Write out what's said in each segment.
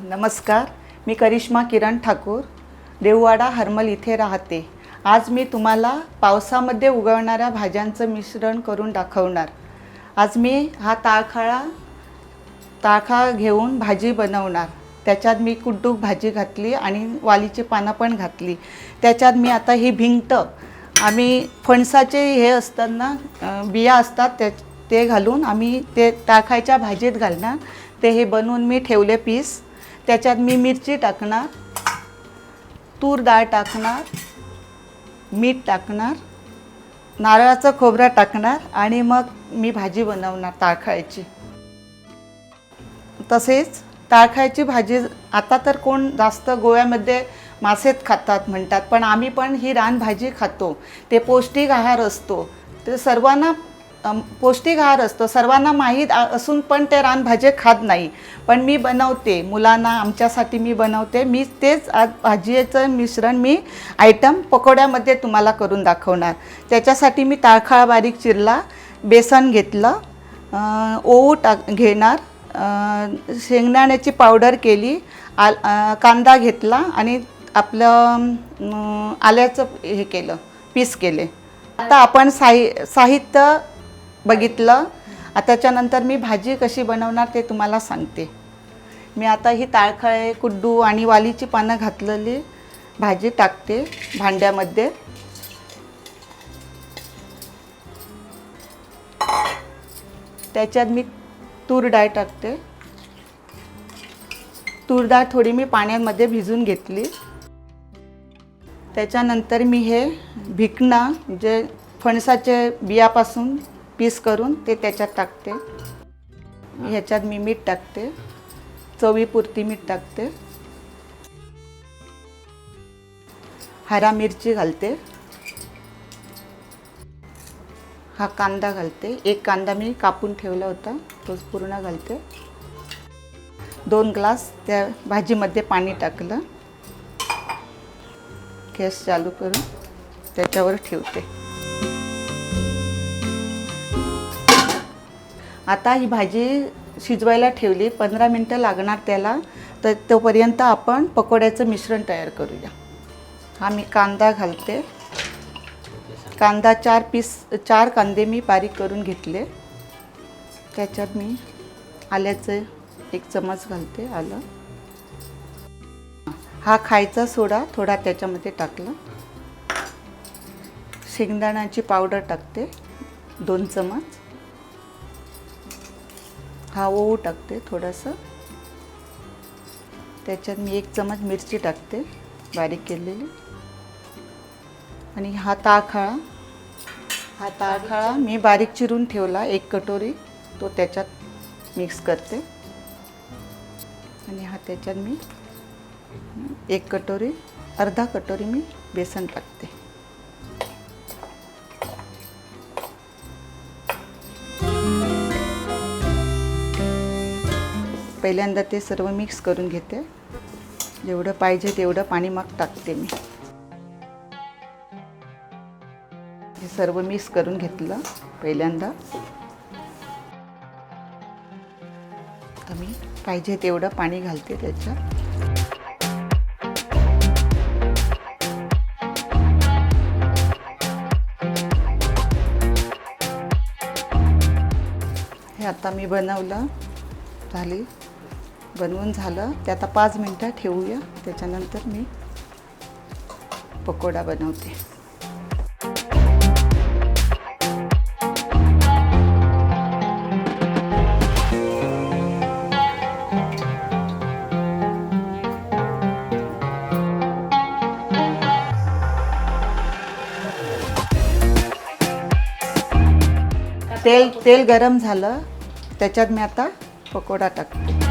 नमस्कार, मी करिश्मा किरण ठाकूर, देववाडा हरमल इथे राहते. आज मी तुम्हाला पावसामध्ये उगवणाऱ्या भाज्यांचं मिश्रण करून दाखवणार. आज मी हा ताळखा घेऊन भाजी बनवणार. त्याच्यात मी कुड्डूक भाजी घातली आणि वालीची पानं पण घातली. त्याच्यात मी आता ही भिंगट आम्ही फणसाचे हे असतात ना, बिया असतात ते घालून आम्ही ते टाकायच्या भाजीत घालणार. ते हे बनवून मी ठेवले पीस. त्याच्यात मी मिरची टाकणार, तूर डाळ टाकणार, मीठ टाकणार, नारळाचं खोबरं टाकणार आणि मग मी भाजी बनवणार ताळखायची. तसेच ताळखायची भाजी आता तर कोण जास्त गोव्यामध्ये मासेत खातात म्हणतात, पण आम्ही पण ही रानभाजी खातो. ते पौष्टिक आहार असतो. ते सर्वांना पौष्टिक आहार असतो, सर्वांना माहीत असून पण ते रानभाजी खात नाही. पण मी बनवते, मुलांना आमच्यासाठी मी बनवते. मी तेच आज भाजीचं मिश्रण मी आयटम पकोड्यामध्ये तुम्हाला करून दाखवणार. त्याच्यासाठी मी ताळखा बारीक चिरला, बेसन घेतलं, ओऊ घेणार, शेंगदाण्याची पावडर केली, कांदा घेतला आणि आपलं आल्याचं हे केलं, पीस केले. आता आपण साहित्य बघितलं. त्याच्यानंतर मी भाजी कशी बनवणार ते तुम्हाला सांगते. मी आता ही ताळखळे, कुड्डू आणि वालीची पानं घातलेली भाजी टाकते भांड्यामध्ये. त्याच्यात मी तूर डाळ टाकते. तूर डाळ थोडी मी पाण्यामध्ये भिजून घेतली. त्याच्यानंतर मी हे भिकणा जे फणसाच्या बियापासून पीस करून ते त्याच्यात टाकते. ह्याच्यात मी मीठ टाकते, चवीपुरती मीठ टाकते, हरा मिरची घालते, हा कांदा घालते. एक कांदा मी कापून ठेवला होता, तोच पूर्ण घालते. 2 ग्लास त्या भाजीमध्ये पाणी टाकलं. गॅस चालू करून त्याच्यावर ठेवते. आता ही भाजी शिजवायला ठेवली. 15 मिनटं लागणार त्याला. तर तोपर्यंत आपण पकोड्याचं मिश्रण तयार करूया. हा मी कांदा घालते. कांदा 4 कांदे मी बारीक करून घेतले. त्याच्यात मी आल्याचं 1 चमच घालते, आलं. हा खायचा सोडा थोडा त्याच्यामध्ये टाकला. शेंगदाण्याची पावडर टाकते 2 चमच. हा ओऊ टाकते थोडंसं. त्याच्यात मी 1 चमच मिरची टाकते बारीक केलेली. आणि हा ताळखळा मी बारीक चिरून ठेवला 1 कटोरी, तो त्याच्यात मिक्स करते. आणि त्याच्यात मी 1 कटोरी, अर्धा कटोरी मी बेसन टाकते. पहिल्यांदा ते सर्व मिक्स करून घेते. जेवढं पाहिजे तेवढं पाणी मग टाकते मी. हे सर्व मिक्स करून घेतलं पहिल्यांदा. तर मी पाहिजे तेवढं पाणी घालते त्याच्यात. हे आता मी बनवलं, बनवून झालं. ते आता 5 मिनटं ठेवूया. त्याच्यानंतर मी पकोडा बनवते. तेल गरम झालं. त्याच्यात मी आता पकोडा टाकते.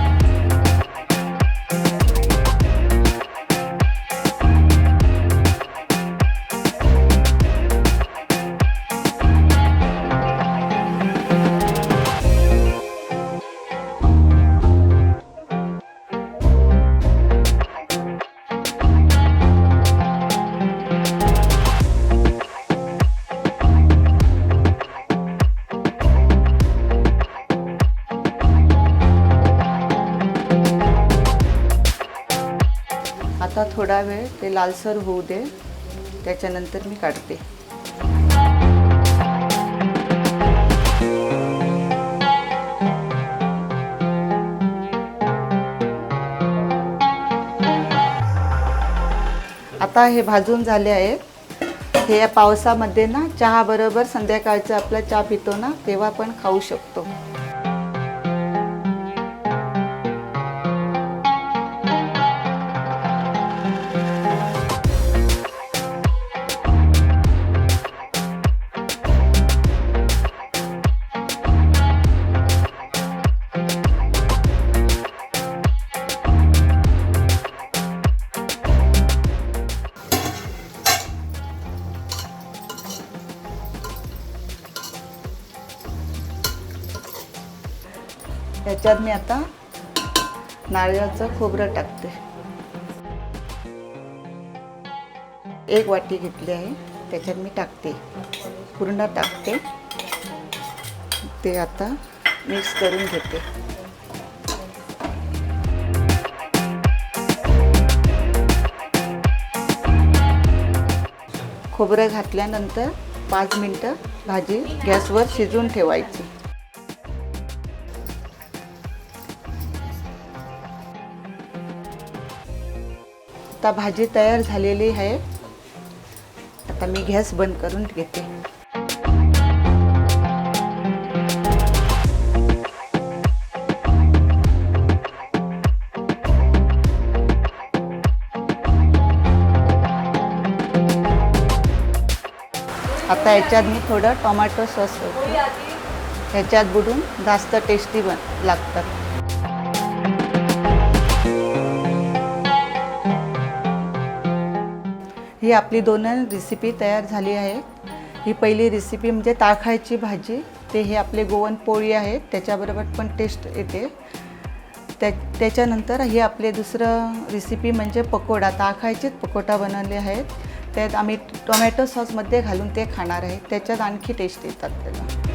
आता थोडा वेळ ते लालसर होऊ दे, त्याच्यानंतर मी काढते. आता हे भाजून झाले आहेत. हे या पावसामध्ये ना चहा बरोबर संध्याकाळचं आपला चहा पितो ना तेव्हा पण खाऊ शकतो. याच्यात मी आता नारळाचं खोबरं टाकते. 1 वाटी घेतली आहे, त्याच्यात मी टाकते, पूर्ण टाकते. ते आता मिक्स करून घेते. खोबरं घातल्यानंतर 5 मिनटं भाजी गॅसवर शिजवून ठेवायची. आता भाजी तयार झालेली आहे. आता मी गॅस बंद करून घेते. आता याच्यात मी थोडं टोमॅटो सॉस टाकते. ह्याच्यात बुडून जास्त टेस्टी लागतात. ही आपली 2 रेसिपी तयार झाली आहे. ही पहिली रेसिपी म्हणजे ताळखायची भाजी. ते हे आपले गोवन पोळी आहेत त्याच्याबरोबर पण टेस्ट येते. त्याच्यानंतर ही आपले दुसरं रेसिपी म्हणजे पकोडा. ताळखायचेच पकोडा बनवले आहेत. त्यात आम्ही टोमॅटो सॉसमध्ये घालून ते खाणार आहे. त्याच्यात आणखी टेस्ट येतात त्याला.